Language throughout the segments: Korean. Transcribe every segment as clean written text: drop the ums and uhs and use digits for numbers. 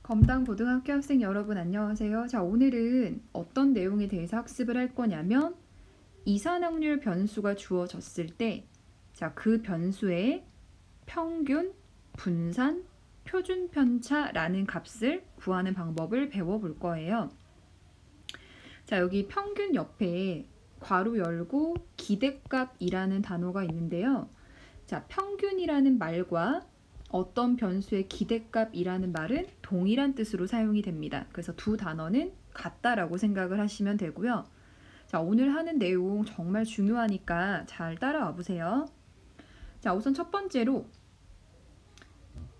검당 고등학교 학생 여러분 안녕하세요. 자, 오늘은 어떤 내용에 대해서 학습을 할 거냐면 이산확률 변수가 주어졌을 때 자, 그 변수의 평균, 분산, 표준 편차라는 값을 구하는 방법을 배워볼 거예요. 자, 여기 평균 옆에 괄호 열고 기대값이라는 단어가 있는데요. 자, 평균이라는 말과 어떤 변수의 기대값이라는 말은 동일한 뜻으로 사용이 됩니다. 그래서 두 단어는 같다라고 생각을 하시면 되고요. 자, 오늘 하는 내용 정말 중요하니까 잘 따라와 보세요. 자, 우선 첫 번째로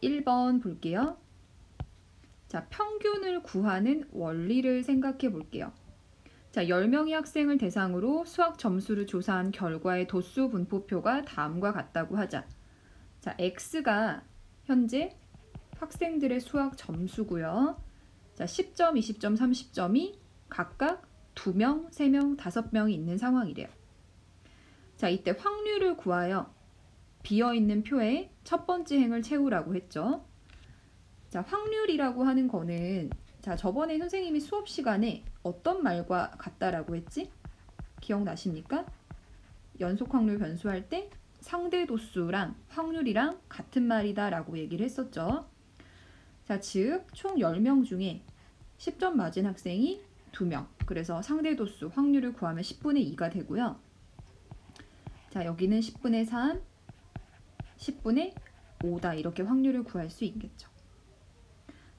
1번 볼게요. 자, 평균을 구하는 원리를 생각해 볼게요. 자, 10명의 학생을 대상으로 수학 점수를 조사한 결과의 도수 분포표가 다음과 같다고 하자. 자, X가 현재 학생들의 수학 점수고요. 자, 10점, 20점, 30점이 각각 2명, 3명, 5명이 있는 상황이래요. 자, 이때 확률을 구하여 비어있는 표에 첫 번째 행을 채우라고 했죠. 자, 확률이라고 하는 거는 자, 저번에 선생님이 수업 시간에 어떤 말과 같다라고 했지? 기억나십니까? 연속 확률 변수할 때 상대 도수랑 확률이랑 같은 말이다 라고 얘기를 했었죠. 자, 즉 총 10명 중에 10점 맞은 학생이 2명. 그래서 상대 도수 확률을 구하면 10분의 2가 되고요. 자, 여기는 10분의 3, 10분의 5다. 이렇게 확률을 구할 수 있겠죠.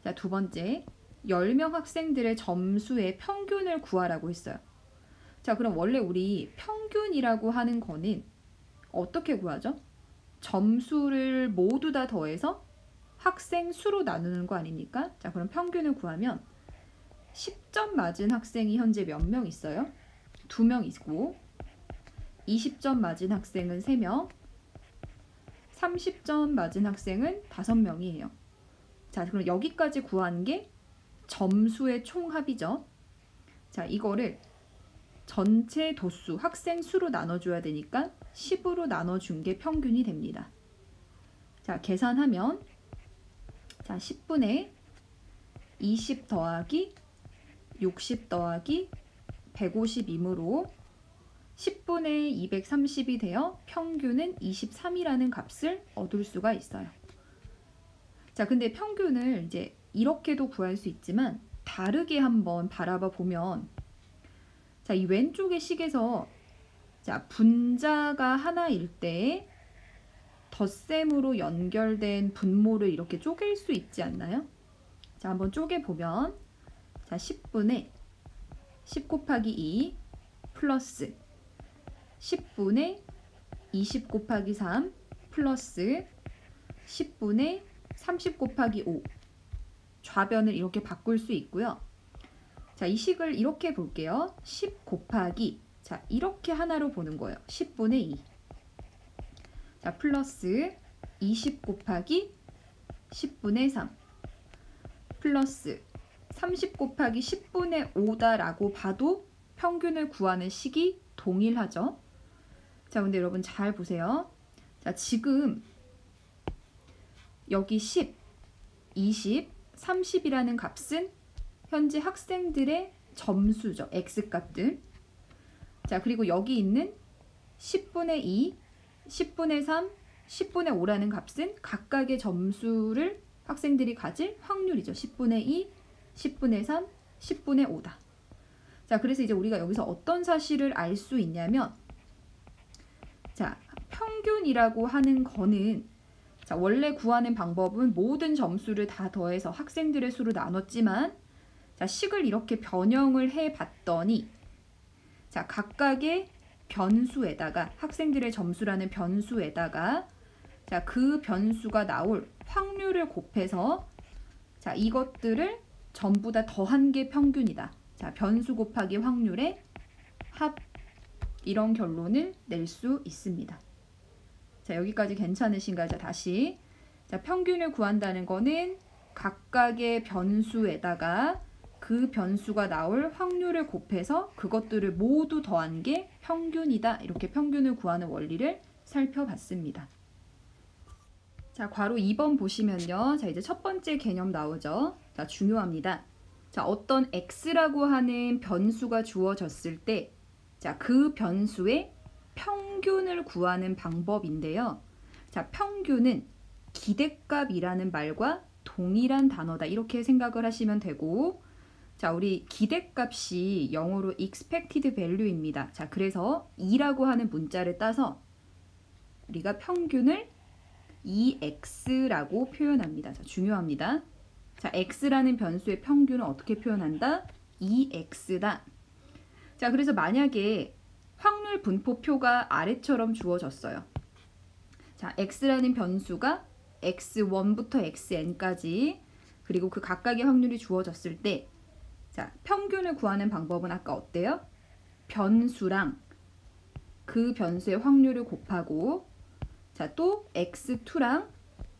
자, 두 번째, 10명 학생들의 점수의 평균을 구하라고 했어요. 자, 그럼 원래 우리 평균이라고 하는 거는 어떻게 구하죠? 점수를 모두 다 더해서 학생 수로 나누는 거 아닙니까? 자, 그럼 평균을 구하면 10점 맞은 학생이 현재 몇 명 있어요? 2명 있고 20점 맞은 학생은 3명, 30점 맞은 학생은 5명이에요. 자, 그럼 여기까지 구한 게 점수의 총합이죠. 자, 이거를 전체 도수, 학생 수로 나눠줘야 되니까 10으로 나눠준 게 평균이 됩니다. 자, 계산하면 자, 10분의 20 더하기 60 더하기 150이므로 10분의 230이 되어 평균은 23이라는 값을 얻을 수가 있어요. 자, 근데 평균을 이제 이렇게도 구할 수 있지만 다르게 한번 바라봐 보면 자, 이 왼쪽의 식에서 자, 분자가 하나일 때 덧셈으로 연결된 분모를 이렇게 쪼갤 수 있지 않나요? 자, 한번 쪼개보면 자, 10분의 10 곱하기 2 플러스 10분의 20 곱하기 3 플러스 10분의 30 곱하기 5 좌변을 이렇게 바꿀 수 있고요. 자, 이 식을 이렇게 볼게요. 10 곱하기 자, 이렇게 하나로 보는 거예요. 10분의 2 자, 플러스 20 곱하기 10분의 3 플러스 30 곱하기 10분의 5다라고 봐도 평균을 구하는 식이 동일하죠. 자, 근데 여러분 잘 보세요. 자, 지금 여기 10, 20, 30이라는 값은 현재 학생들의 점수죠. X값들. 자, 그리고 여기 있는 10분의 2, 10분의 3, 10분의 5라는 값은 각각의 점수를 학생들이 가질 확률이죠. 10분의 2, 10분의 3, 10분의 5다. 자, 그래서 이제 우리가 여기서 어떤 사실을 알 수 있냐면 자, 평균이라고 하는 거는 자, 원래 구하는 방법은 모든 점수를 다 더해서 학생들의 수로 나눴지만 자, 식을 이렇게 변형을 해 봤더니 자, 각각의 변수에다가 학생들의 점수라는 변수에다가 자, 그 변수가 나올 확률을 곱해서 자, 이것들을 전부 다 더한 게 평균이다. 자, 변수 곱하기 확률의 합 이런 결론을 낼 수 있습니다. 자, 여기까지 괜찮으신가요? 자, 다시 자, 평균을 구한다는 거는 각각의 변수에다가 그 변수가 나올 확률을 곱해서 그것들을 모두 더한 게 평균이다. 이렇게 평균을 구하는 원리를 살펴봤습니다. 자, 괄호 2번 보시면요. 자, 이제 첫 번째 개념 나오죠. 자, 중요합니다. 자, 어떤 x라고 하는 변수가 주어졌을 때, 자, 그 변수의 평균을 구하는 방법인데요. 자, 평균은 기대값이라는 말과 동일한 단어다. 이렇게 생각을 하시면 되고, 자, 우리 기대값이 영어로 expected value입니다. 자, 그래서 2라고 하는 문자를 따서 우리가 평균을 EX라고 표현합니다. 자, 중요합니다. 자, X라는 변수의 평균은 어떻게 표현한다? EX다. 자, 그래서 만약에 확률 분포표가 아래처럼 주어졌어요. 자, X라는 변수가 X1부터 XN까지 그리고 그 각각의 확률이 주어졌을 때 자, 평균을 구하는 방법은 아까 어때요? 변수랑 그 변수의 확률을 곱하고 자, 또 x2랑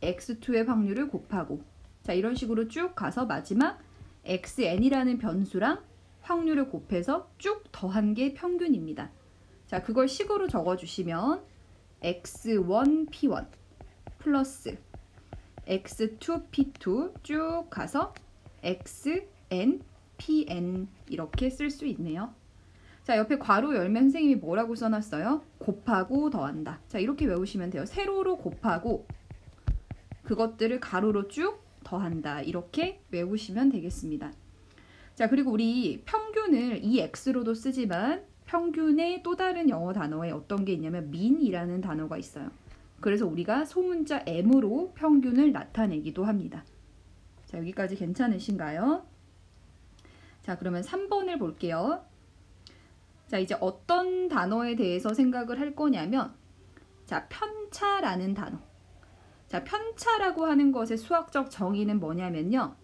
x2의 확률을 곱하고 자, 이런 식으로 쭉 가서 마지막 xn이라는 변수랑 확률을 곱해서 쭉 더한 게 평균입니다. 자, 그걸 식으로 적어주시면 x1p1 플러스 x2p2 쭉 가서 xn pn 이렇게 쓸 수 있네요. 자, 옆에 괄호 열면 선생님이 뭐라고 써놨어요? 곱하고 더한다. 자, 이렇게 외우시면 돼요. 세로로 곱하고 그것들을 가로로 쭉 더한다. 이렇게 외우시면 되겠습니다. 자, 그리고 우리 평균을 EX로도 쓰지만 평균의 또 다른 영어 단어에 어떤 게 있냐면 mean이라는 단어가 있어요. 그래서 우리가 소문자 M으로 평균을 나타내기도 합니다. 자, 여기까지 괜찮으신가요? 자, 그러면 3번을 볼게요. 자, 이제 어떤 단어에 대해서 생각을 할 거냐면 자, 편차라는 단어. 자, 편차라고 하는 것의 수학적 정의는 뭐냐면요.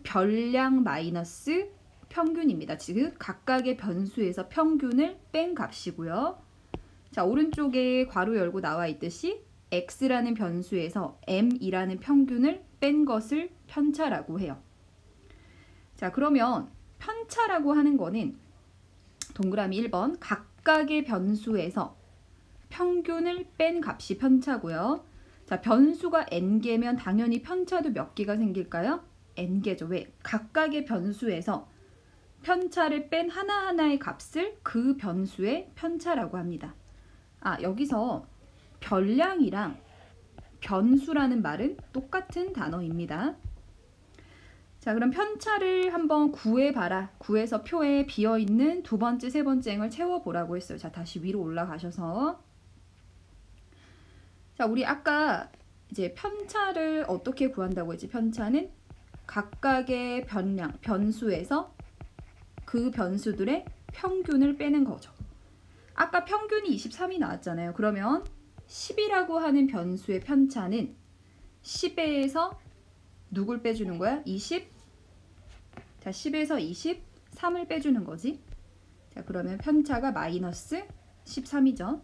별량 마이너스 평균입니다. 즉 각각의 변수에서 평균을 뺀 값이고요. 자, 오른쪽에 괄호 열고 나와 있듯이 x라는 변수에서 m이라는 평균을 뺀 것을 편차라고 해요. 자, 그러면 편차라고 하는 거는 동그라미 1번 각각의 변수에서 평균을 뺀 값이 편차고요. 자, 변수가 n개면 당연히 편차도 몇 개가 생길까요? n개죠. 왜? 각각의 변수에서 편차를 뺀 하나하나의 값을 그 변수의 편차라고 합니다. 아, 여기서 별량이랑 변수라는 말은 똑같은 단어입니다. 자, 그럼 편차를 한번 구해봐라. 구해서 표에 비어있는 두 번째, 세 번째 행을 채워보라고 했어요. 자, 다시 위로 올라가셔서 자, 우리 아까 이제 편차를 어떻게 구한다고 했지? 편차는 각각의 변량, 변수에서 그 변수들의 평균을 빼는 거죠. 아까 평균이 23이 나왔잖아요. 그러면 10이라고 하는 변수의 편차는 10에서 누굴 빼주는 거야? 20? 자, 10에서 23을 빼주는 거지. 자, 그러면 편차가 마이너스 13이죠.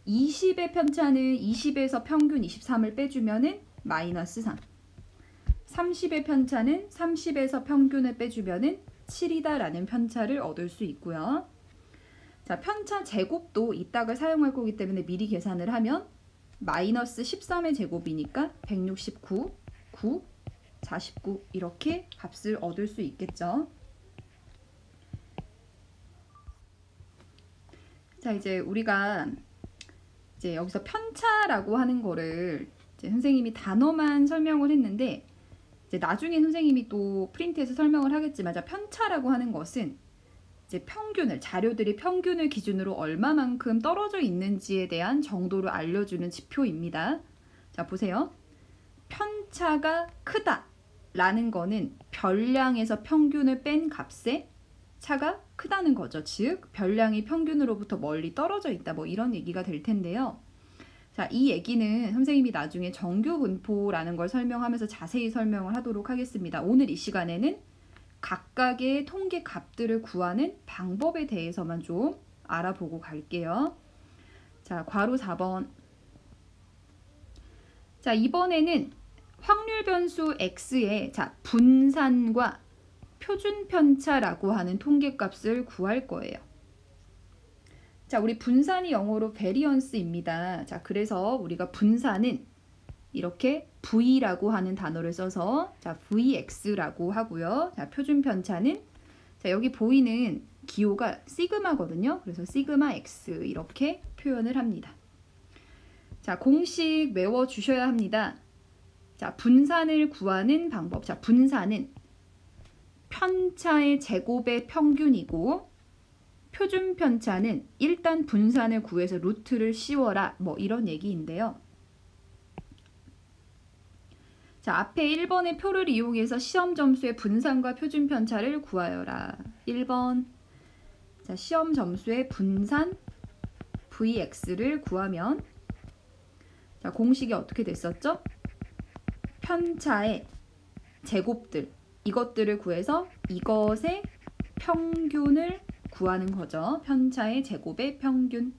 20의 편차는 20에서 평균 23을 빼주면은 마이너스 3. 30의 편차는 30에서 평균을 빼주면은 7이다 라는 편차를 얻을 수 있고요. 자, 편차 제곱도 이 딱을 사용할 거기 때문에 미리 계산을 하면 마이너스 13의 제곱이니까 169, 9, 49 이렇게 값을 얻을 수 있겠죠. 자, 이제 우리가 이제 여기서 편차라고 하는 거를 이제 선생님이 단어만 설명을 했는데 이제 나중에 선생님이 또 프린트해서 설명을 하겠지만 자, 편차라고 하는 것은 이제 평균을 자료들이 평균을 기준으로 얼마만큼 떨어져 있는지에 대한 정도를 알려주는 지표입니다. 자, 보세요. 편차가 크다 라는 거는 별량에서 평균을 뺀 값의 차가 크다는 거죠. 즉 별량이 평균으로부터 멀리 떨어져 있다 뭐 이런 얘기가 될 텐데요. 자, 이 얘기는 선생님이 나중에 정규 분포라는 걸 설명하면서 자세히 설명을 하도록 하겠습니다. 오늘 이 시간에는 각각의 통계 값들을 구하는 방법에 대해서만 좀 알아보고 갈게요. 자, 괄호 4번. 자, 이번에는 확률 변수 x의 자, 분산과 표준 편차라고 하는 통계 값을 구할 거예요. 자, 우리 분산이 영어로 variance입니다. 자, 그래서 우리가 분산은 이렇게 v라고 하는 단어를 써서 자, vx라고 하고요. 자, 표준 편차는 자, 여기 보이는 기호가 시그마거든요. 그래서 시그마 x 이렇게 표현을 합니다. 자, 공식 외워 주셔야 합니다. 자, 분산을 구하는 방법. 자, 분산은 편차의 제곱의 평균이고 표준 편차는 일단 분산을 구해서 루트를 씌워라. 뭐 이런 얘기인데요. 자, 앞에 1번의 표를 이용해서 시험 점수의 분산과 표준 편차를 구하여라. 1번. 자, 시험 점수의 분산 vx를 구하면 자, 공식이 어떻게 됐었죠? 편차의 제곱들 이것들을 구해서 이것의 평균을 구하는 거죠. 편차의 제곱의 평균.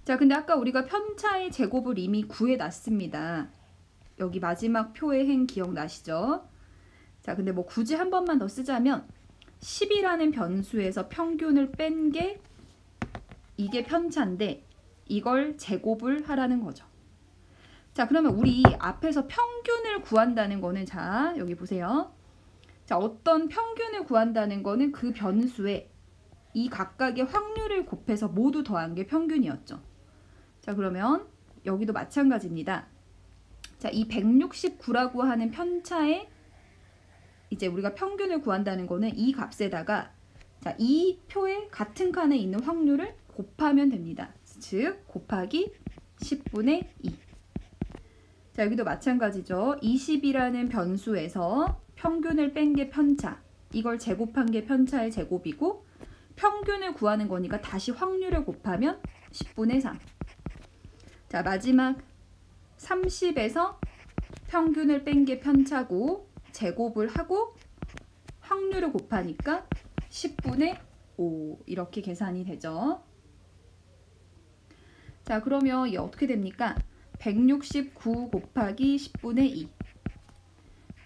자, 근데 아까 우리가 편차의 제곱을 이미 구해놨습니다. 여기 마지막 표의 행 기억나시죠? 자, 근데 뭐 굳이 한 번만 더 쓰자면 10이라는 변수에서 평균을 뺀 게 이게 편차인데 이걸 제곱을 하라는 거죠. 자, 그러면 우리 앞에서 평균을 구한다는 거는 자, 여기 보세요. 자, 어떤 평균을 구한다는 거는 그 변수에 이 각각의 확률을 곱해서 모두 더한 게 평균이었죠. 자, 그러면 여기도 마찬가지입니다. 자, 이 169라고 하는 편차에 이제 우리가 평균을 구한다는 거는 이 값에다가 자, 이 표에 같은 칸에 있는 확률을 곱하면 됩니다. 즉, 곱하기 10분의 2. 자, 여기도 마찬가지죠. 20이라는 변수에서 평균을 뺀 게 편차. 이걸 제곱한 게 편차의 제곱이고 평균을 구하는 거니까 다시 확률을 곱하면 10분의 3. 자, 마지막 30에서 평균을 뺀 게 편차고 제곱을 하고 확률을 곱하니까 10분의 5 이렇게 계산이 되죠. 자, 그러면 이게 어떻게 됩니까? 169 곱하기 10분의 2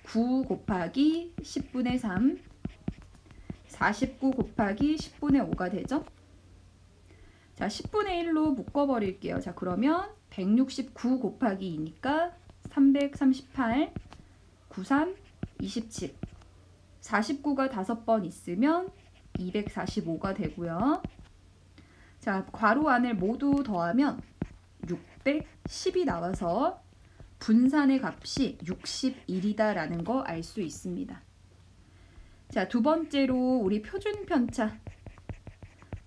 9 곱하기 10분의 3 49 곱하기 10분의 5가 되죠. 자, 10분의 1로 묶어버릴게요. 자, 그러면 169 곱하기 2니까 338 93 27 49가 5번 있으면 245가 되고요. 자, 괄호 안을 모두 더하면 610이 나와서 분산의 값이 61이다 라는 거 알 수 있습니다. 자, 두 번째로 우리 표준 편차.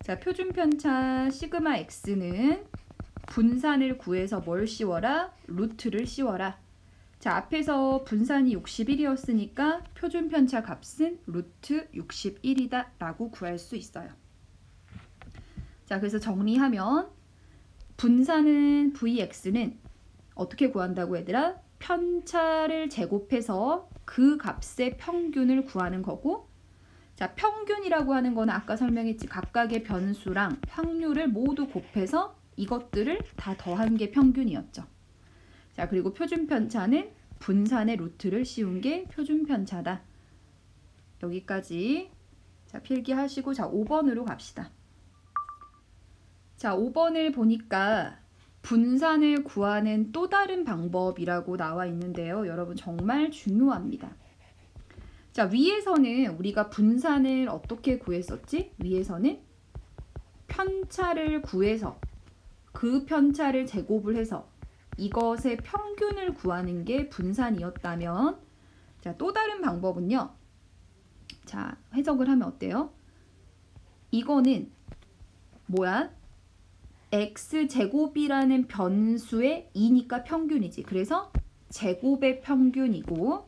자, 표준 편차 시그마 x는 분산을 구해서 뭘 씌워라? 루트를 씌워라. 자, 앞에서 분산이 61이었으니까 표준 편차 값은 루트 61이다 라고 구할 수 있어요. 자, 그래서 정리하면 분산은 vx는 어떻게 구한다고 얘들아? 편차를 제곱해서 그 값의 평균을 구하는 거고 자, 평균이라고 하는 거는 아까 설명했지. 각각의 변수랑 확률을 모두 곱해서 이것들을 다 더한 게 평균이었죠. 자, 그리고 표준 편차는 분산의 루트를 씌운 게 표준 편차다. 여기까지 자, 필기하시고 자, 5번으로 갑시다. 자, 5번을 보니까 분산을 구하는 또 다른 방법이라고 나와 있는데요. 여러분 정말 중요합니다. 자, 위에서는 우리가 분산을 어떻게 구했었지? 위에서는 편차를 구해서 그 편차를 제곱을 해서 이것의 평균을 구하는 게 분산이었다면 자, 또 다른 방법은요. 자, 해석을 하면 어때요? 이거는 뭐야? x제곱이라는 변수의 2니까 평균이지. 그래서 제곱의 평균이고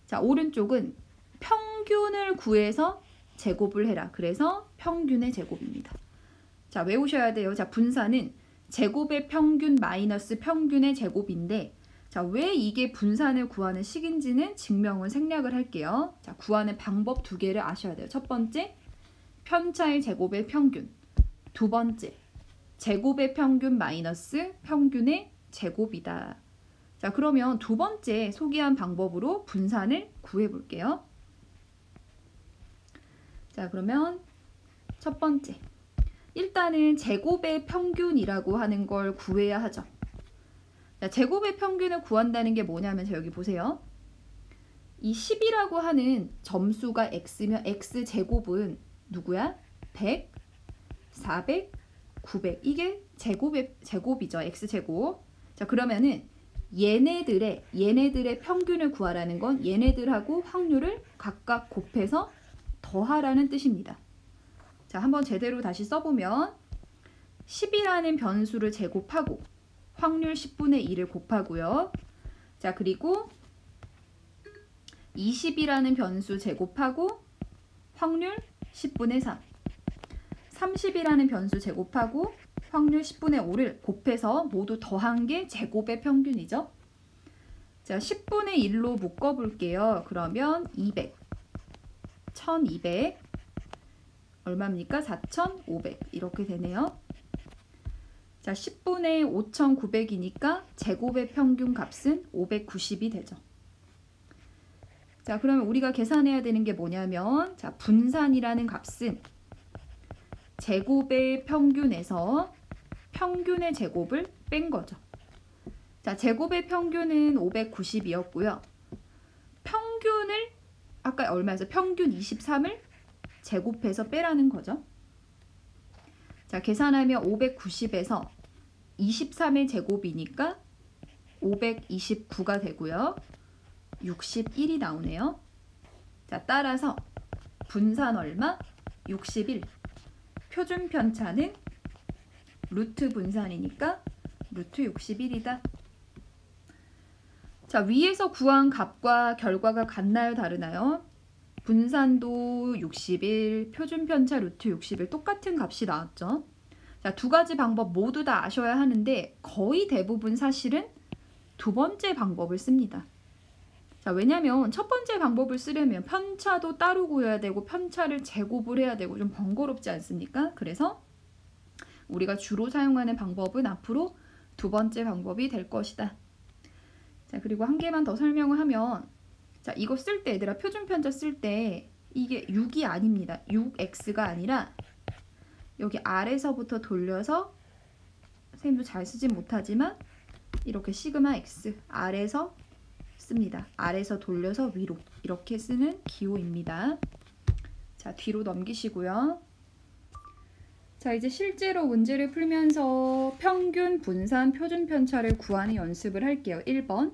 자, 오른쪽은 평균을 구해서 제곱을 해라. 그래서 평균의 제곱입니다. 자, 외우셔야 돼요. 자, 분산은 제곱의 평균 마이너스 평균의 제곱인데 자, 왜 이게 분산을 구하는 식인지는 증명을 생략을 할게요. 자, 구하는 방법 두 개를 아셔야 돼요. 첫 번째, 편차의 제곱의 평균. 두 번째, 제곱의 평균 마이너스 평균의 제곱이다. 자, 그러면 두 번째 소개한 방법으로 분산을 구해 볼게요. 자, 그러면 첫 번째. 일단은 제곱의 평균이라고 하는 걸 구해야 하죠. 자, 제곱의 평균을 구한다는 게 뭐냐면 자, 여기 보세요. 이 10이라고 하는 점수가 x면 x제곱은 누구야? 100, 400, 900. 이게 제곱이죠. x제곱. 자, 그러면은 얘네들의 평균을 구하라는 건 얘네들하고 확률을 각각 곱해서 더하라는 뜻입니다. 자, 한번 제대로 다시 써보면 10이라는 변수를 제곱하고 확률 10분의 1을 곱하고요. 자, 그리고 20이라는 변수 제곱하고 확률 10분의 3, 30이라는 변수 제곱하고 확률 10분의 5를 곱해서 모두 더한 게 제곱의 평균이죠. 자, 10분의 1로 묶어볼게요. 그러면 200, 1200, 얼마입니까? 4500 이렇게 되네요. 자, 10분의 5900이니까 제곱의 평균 값은 590이 되죠. 자, 그러면 우리가 계산해야 되는 게 뭐냐면 자, 분산이라는 값은 제곱의 평균에서 평균의 제곱을 뺀 거죠. 자, 제곱의 평균은 590이었고요. 평균을 아까 얼마였어? 평균 23을 제곱해서 빼라는 거죠. 자, 계산하면 590에서 23의 제곱이니까 529가 되고요. 61이 나오네요. 자, 따라서 분산 얼마? 61. 표준 편차는 루트 분산이니까 루트 61이다. 자, 위에서 구한 값과 결과가 같나요? 다르나요? 분산도 61, 표준 편차 루트 61 똑같은 값이 나왔죠. 자, 두 가지 방법 모두 다 아셔야 하는데 거의 대부분 사실은 두 번째 방법을 씁니다. 자, 왜냐면 첫 번째 방법을 쓰려면 편차도 따로 구해야 되고 편차를 제곱을 해야 되고 좀 번거롭지 않습니까? 그래서 우리가 주로 사용하는 방법은 앞으로 두 번째 방법이 될 것이다. 자, 그리고 한 개만 더 설명을 하면 자, 이거 쓸 때 얘들아 표준 편차 쓸 때 이게 6이 아닙니다. 6x가 아니라 여기 아래서부터 돌려서 선생님도 잘 쓰진 못하지만 이렇게 시그마 x 아래서 씁니다. 아래서 돌려서 위로 이렇게 쓰는 기호입니다. 자, 뒤로 넘기시고요. 자, 이제 실제로 문제를 풀면서 평균, 분산, 표준 편차를 구하는 연습을 할게요. 1번.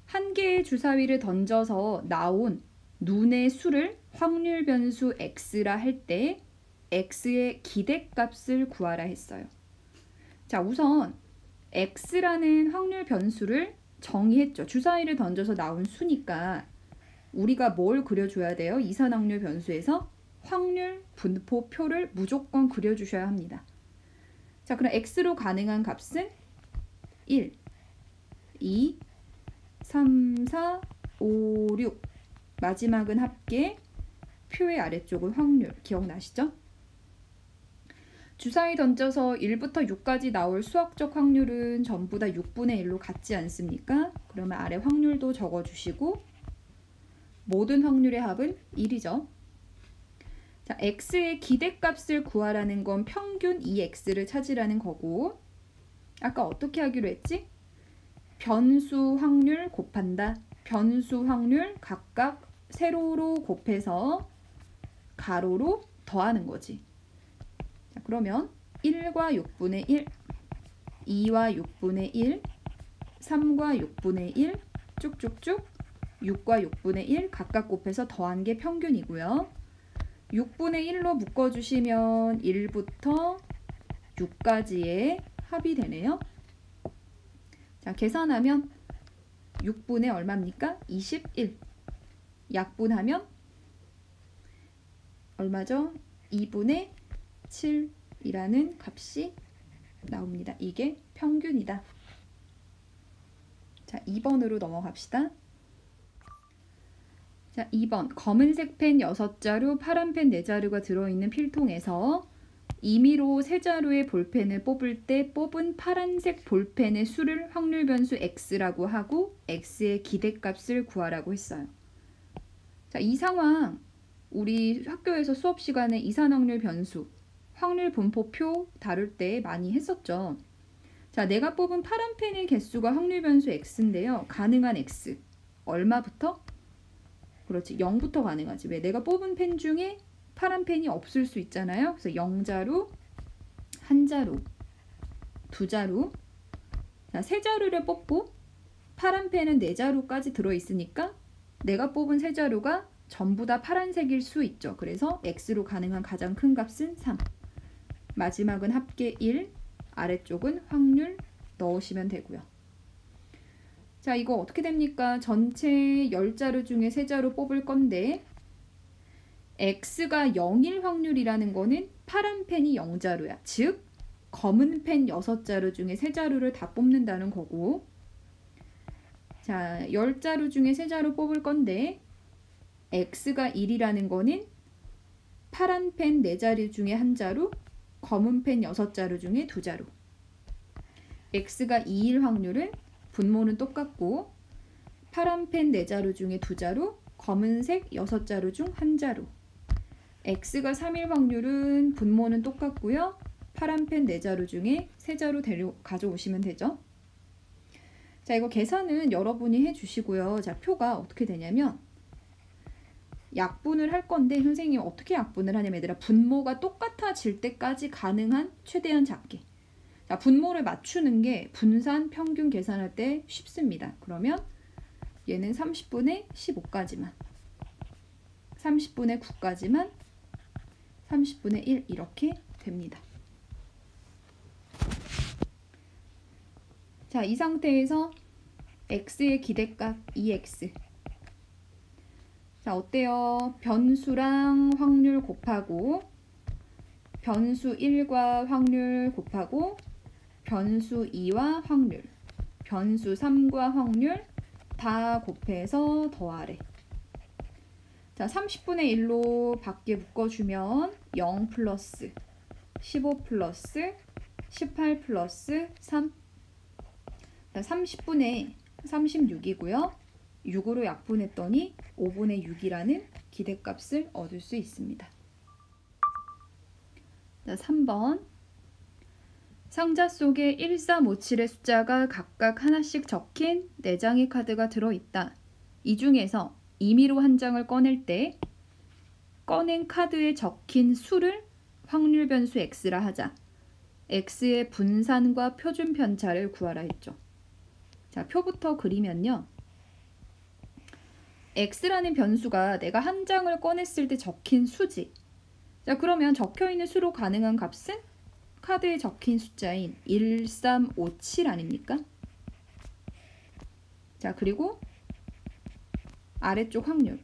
한 개의 주사위를 던져서 나온 눈의 수를 확률 변수 x라 할 때 x의 기대값을 구하라 했어요. 자, 우선 x라는 확률 변수를 정의했죠. 주사위를 던져서 나온 수니까 우리가 뭘 그려줘야 돼요? 이산확률 변수에서 확률 분포표를 무조건 그려주셔야 합니다. 자, 그럼 x로 가능한 값은 1, 2, 3, 4, 5, 6 마지막은 합계, 표의 아래쪽은 확률 기억나시죠? 주사위 던져서 1부터 6까지 나올 수학적 확률은 전부 다 6분의 1로 같지 않습니까? 그러면 아래 확률도 적어주시고 모든 확률의 합은 1이죠. 자, x의 기대값을 구하라는 건 평균 2x를 찾으라는 거고 아까 어떻게 하기로 했지? 변수 확률 곱한다. 변수 확률 각각 세로로 곱해서 가로로 더하는 거지. 자, 그러면 1과 6분의 1, 2와 6분의 1, 3과 6분의 1, 쭉쭉쭉 6과 6분의 1 각각 곱해서 더한 게 평균이고요. 6분의 1로 묶어주시면 1부터 6까지의 합이 되네요. 자, 계산하면 6분의 얼마입니까? 21. 약분하면 얼마죠? 2분의 7이라는 값이 나옵니다. 이게 평균이다. 자, 2번으로 넘어갑시다. 자, 2번. 검은색 펜 6자루, 파란 펜 4자루가 들어있는 필통에서 임의로 3자루의 볼펜을 뽑을 때 뽑은 파란색 볼펜의 수를 확률 변수 x라고 하고 x의 기대값을 구하라고 했어요. 자, 이 상황 우리 학교에서 수업 시간에 이산확률 변수, 확률 분포표 다룰 때 많이 했었죠. 자, 내가 뽑은 파란 펜의 개수가 확률 변수 x인데요. 가능한 x. 얼마부터? 그렇지. 0부터 가능하지. 왜? 내가 뽑은 펜 중에 파란 펜이 없을 수 있잖아요. 그래서 0자루, 1자루, 2자루. 자, 3자루를 뽑고 파란 펜은 4자루까지 들어있으니까 내가 뽑은 3자루가 전부 다 파란색일 수 있죠. 그래서 x로 가능한 가장 큰 값은 3. 마지막은 합계 1, 아래쪽은 확률 넣으시면 되고요. 자, 이거 어떻게 됩니까? 전체 10자루 중에 3자루 뽑을 건데 x가 0일 확률이라는 거는 파란 펜이 0자루야. 즉 검은 펜 6자루 중에 3자루를 다 뽑는다는 거고, 자, 10자루 중에 3자루 뽑을 건데 x가 1이라는 거는 파란 펜 4자루 중에 1자루, 검은 펜 6자루 중에 2자루. x가 2일 확률은 분모는 똑같고 파란 펜 4자루 중에 2자루, 검은색 6자루 중 1자루. x가 3일 확률은 분모는 똑같고요. 파란 펜 4자루 중에 3자루 가져오시면 되죠. 자, 이거 계산은 여러분이 해주시고요. 자, 표가 어떻게 되냐면 약분을 할 건데 선생님이 어떻게 약분을 하냐면 얘들아, 분모가 똑같아질 때까지 가능한 최대한 작게. 자, 분모를 맞추는 게 분산, 평균 계산할 때 쉽습니다. 그러면 얘는 30분의 15까지만, 30분의 9까지만, 30분의 1 이렇게 됩니다. 자, 이 상태에서 x의 기대값 2x. 자, 어때요? 변수랑 확률 곱하고 변수 1과 확률 곱하고 변수 2와 확률, 변수 3과 확률 다 곱해서 더하래. 자, 30분의 1로 밖에 묶어주면 0 플러스 15 플러스 18 플러스 3. 30분의 36이고요. 6으로 약분했더니 5분의 6이라는 기대값을 얻을 수 있습니다. 자, 3번. 상자 속에 1357의 숫자가 각각 하나씩 적힌 4장의 카드가 들어있다. 이 중에서 임의로 한 장을 꺼낼 때 꺼낸 카드에 적힌 수를 확률 변수 x라 하자. x의 분산과 표준 편차를 구하라 했죠. 자, 표부터 그리면요. x라는 변수가 내가 한 장을 꺼냈을 때 적힌 수지. 자, 그러면 적혀있는 수로 가능한 값은 카드에 적힌 숫자인 1357 아닙니까? 자, 그리고 아래쪽 확률.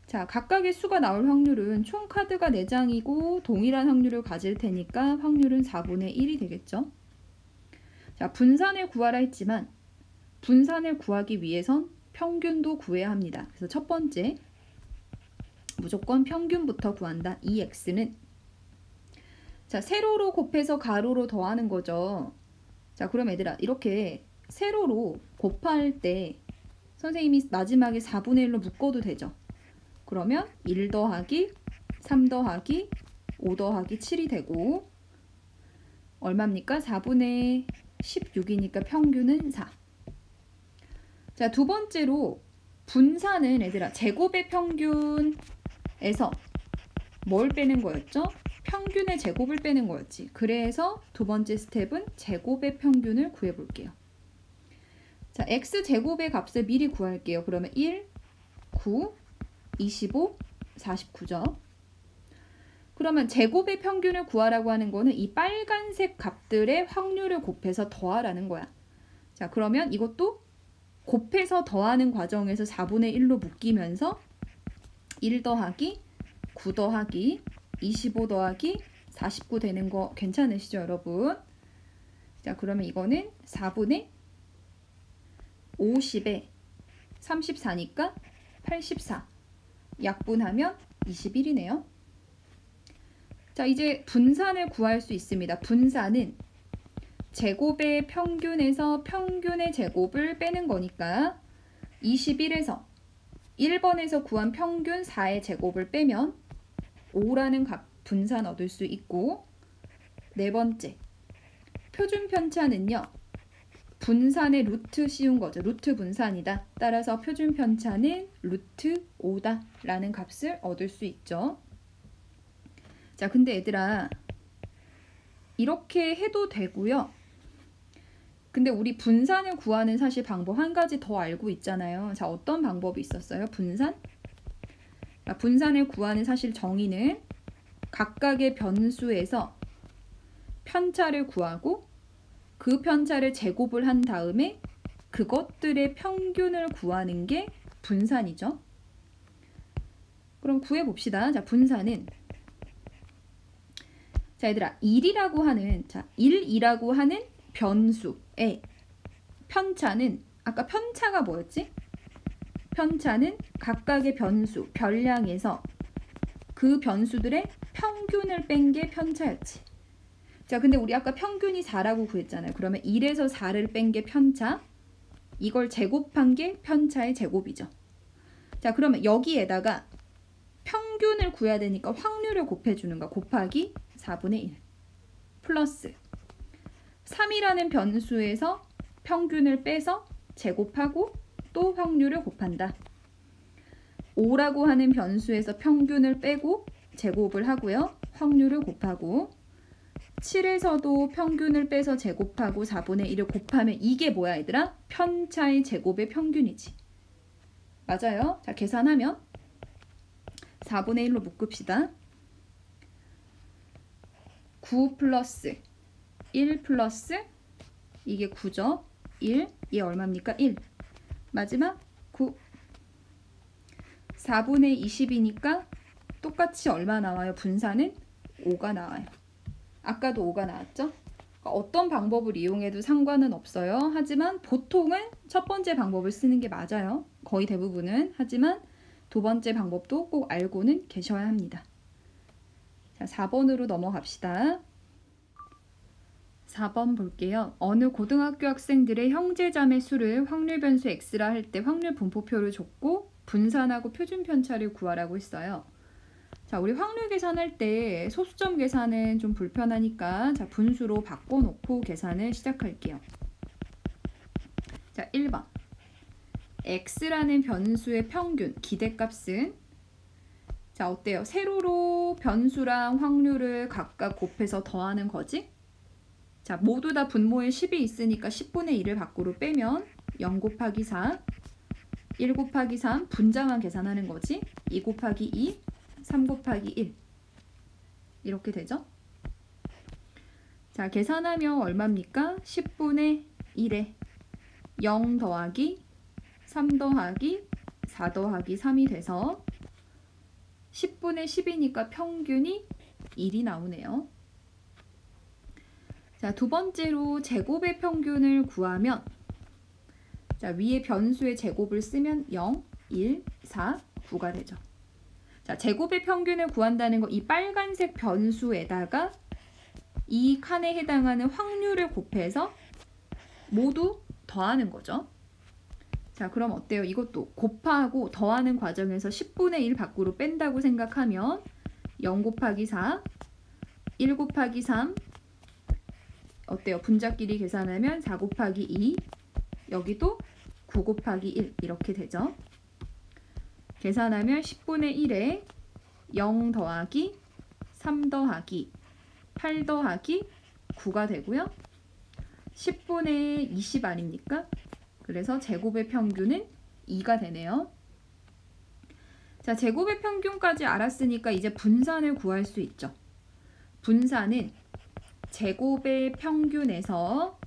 자, 각각의 수가 나올 확률은 총 카드가 4장이고 동일한 확률을 가질 테니까 확률은 4분의 1이 되겠죠. 자, 분산을 구하라 했지만 분산을 구하기 위해선 평균도 구해야 합니다. 그래서 첫 번째, 무조건 평균부터 구한다. 이 x는 자, 세로로 곱해서 가로로 더하는 거죠. 자, 그럼 얘들아, 이렇게 세로로 곱할 때 선생님이 마지막에 4분의 1로 묶어도 되죠. 그러면 1 더하기 3 더하기 5 더하기 7이 되고 얼마입니까? 4분의 16이니까 평균은 4. 자, 두 번째로 분산은 얘들아, 제곱의 평균에서 뭘 빼는 거였죠? 평균의 제곱을 빼는 거였지. 그래서 두 번째 스텝은 제곱의 평균을 구해볼게요. 자, x제곱의 값을 미리 구할게요. 그러면 1, 9, 25, 49죠. 그러면 제곱의 평균을 구하라고 하는 거는 이 빨간색 값들의 확률을 곱해서 더하라는 거야. 자, 그러면 이것도 곱해서 더하는 과정에서 4분의 1로 묶이면서 1 더하기 9 더하기 25 더하기 49 되는 거 괜찮으시죠, 여러분? 자, 그러면 이거는 4분의 50에 34니까 84. 약분하면 21이네요. 자, 이제 분산을 구할 수 있습니다. 분산은 제곱의 평균에서 평균의 제곱을 빼는 거니까 21에서 1번에서 구한 평균 4의 제곱을 빼면 5라는 값 분산 얻을 수 있고, 네 번째 표준 편차는요. 분산의 루트 씌운 거죠. 루트 분산이다. 따라서 표준 편차는 루트 5다 라는 값을 얻을 수 있죠. 자, 근데 얘들아 이렇게 해도 되고요. 근데 우리 분산을 구하는 사실 방법 한 가지 더 알고 있잖아요. 자, 어떤 방법이 있었어요? 분산? 자, 분산을 구하는 사실 정의는 각각의 변수에서 편차를 구하고 그 편차를 제곱을 한 다음에 그것들의 평균을 구하는 게 분산이죠. 그럼 구해봅시다. 자, 분산은 자, 얘들아 1이라고 하는 1이라고 하는 변수의 편차는 아까 편차가 뭐였지? 편차는 각각의 변수, 별량에서 그 변수들의 평균을 뺀 게 편차였지. 자, 근데 우리 아까 평균이 4라고 구했잖아요. 그러면 1에서 4를 뺀 게 편차, 이걸 제곱한 게 편차의 제곱이죠. 자, 그러면 여기에다가 평균을 구해야 되니까 확률을 곱해주는 거 곱하기 4분의 1 플러스 3이라는 변수에서 평균을 빼서 제곱하고 또 확률을 곱한다. 5라고 하는 변수에서 평균을 빼고 제곱을 하고요. 확률을 곱하고 7에서도 평균을 빼서 제곱하고 4분의 1을 곱하면 이게 뭐야 얘들아? 편차의 제곱의 평균이지. 맞아요. 자, 계산하면 4분의 1로 묶읍시다. 9 플러스 1 플러스 이게 9죠. 1, 얘 얼마입니까? 1. 마지막 9. 4분의 20이니까 똑같이 얼마 나와요? 분산은 5가 나와요. 아까도 5가 나왔죠? 어떤 방법을 이용해도 상관은 없어요. 하지만 보통은 첫 번째 방법을 쓰는 게 맞아요. 거의 대부분은. 하지만 두 번째 방법도 꼭 알고는 계셔야 합니다. 자, 4번으로 넘어갑시다. 4번 볼게요. 어느 고등학교 학생들의 형제자매 수를 확률 변수 x라 할 때 확률 분포표를 줬고 분산하고 표준 편차를 구하라고 했어요. 자, 우리 확률 계산할 때 소수점 계산은 좀 불편하니까 자, 분수로 바꿔놓고 계산을 시작할게요. 자, 1번. x라는 변수의 평균, 기대값은 자, 어때요? 세로로 변수랑 확률을 각각 곱해서 더하는 거지? 자, 모두 다 분모에 10이 있으니까 10분의 1을 밖으로 빼면 0 곱하기 4, 1 곱하기 3, 분자만 계산하는 거지? 2 곱하기 2, 3 곱하기 1 이렇게 되죠? 자, 계산하면 얼마입니까? 10분의 1에 0 더하기 3 더하기 4 더하기 3이 돼서 10분의 10이니까 평균이 1이 나오네요. 자, 두 번째로 제곱의 평균을 구하면 자, 위에 변수의 제곱을 쓰면 0, 1, 4, 9가 되죠. 자, 제곱의 평균을 구한다는 거 이 빨간색 변수에다가 이 칸에 해당하는 확률을 곱해서 모두 더하는 거죠. 자, 그럼 어때요? 이것도 곱하고 더하는 과정에서 10분의 1 밖으로 뺀다고 생각하면 0 곱하기 4, 1 곱하기 3 어때요? 분자끼리 계산하면 4 곱하기 2 여기도 9 곱하기 1 이렇게 되죠. 계산하면 10분의 1에 0 더하기 3 더하기 8 더하기 9가 되고요. 10분의 20 아닙니까? 그래서 제곱의 평균은 2가 되네요. 자, 제곱의 평균까지 알았으니까 이제 분산을 구할 수 있죠. 분산은 제곱의 평균에서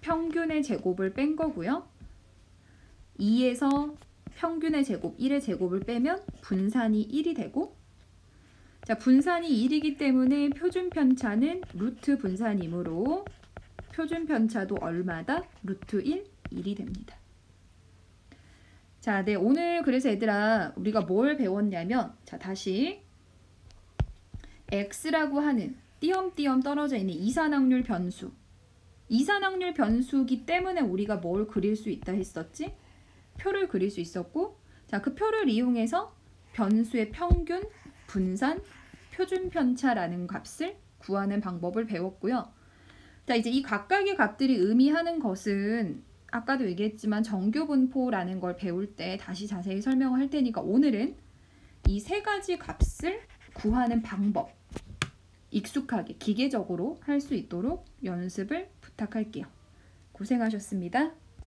평균의 제곱을 뺀 거고요. 2에서 평균의 제곱, 1의 제곱을 빼면 분산이 1이 되고 자, 분산이 1이기 때문에 표준 편차는 루트 분산이므로 표준 편차도 얼마다? 루트 1, 1이 됩니다. 자, 네, 오늘 그래서 얘들아 우리가 뭘 배웠냐면 자, 다시 x라고 하는 띄엄띄엄 떨어져 있는 이산확률 변수 이산확률 변수기 때문에 우리가 뭘 그릴 수 있다 했었지? 표를 그릴 수 있었고 자, 그 표를 이용해서 변수의 평균, 분산, 표준 편차라는 값을 구하는 방법을 배웠고요. 자, 이제 이 각각의 값들이 의미하는 것은 아까도 얘기했지만 정규분포라는 걸 배울 때 다시 자세히 설명을 할 테니까 오늘은 이 세 가지 값을 구하는 방법 익숙하게 기계적으로 할 수 있도록 연습을 부탁할게요. 고생하셨습니다.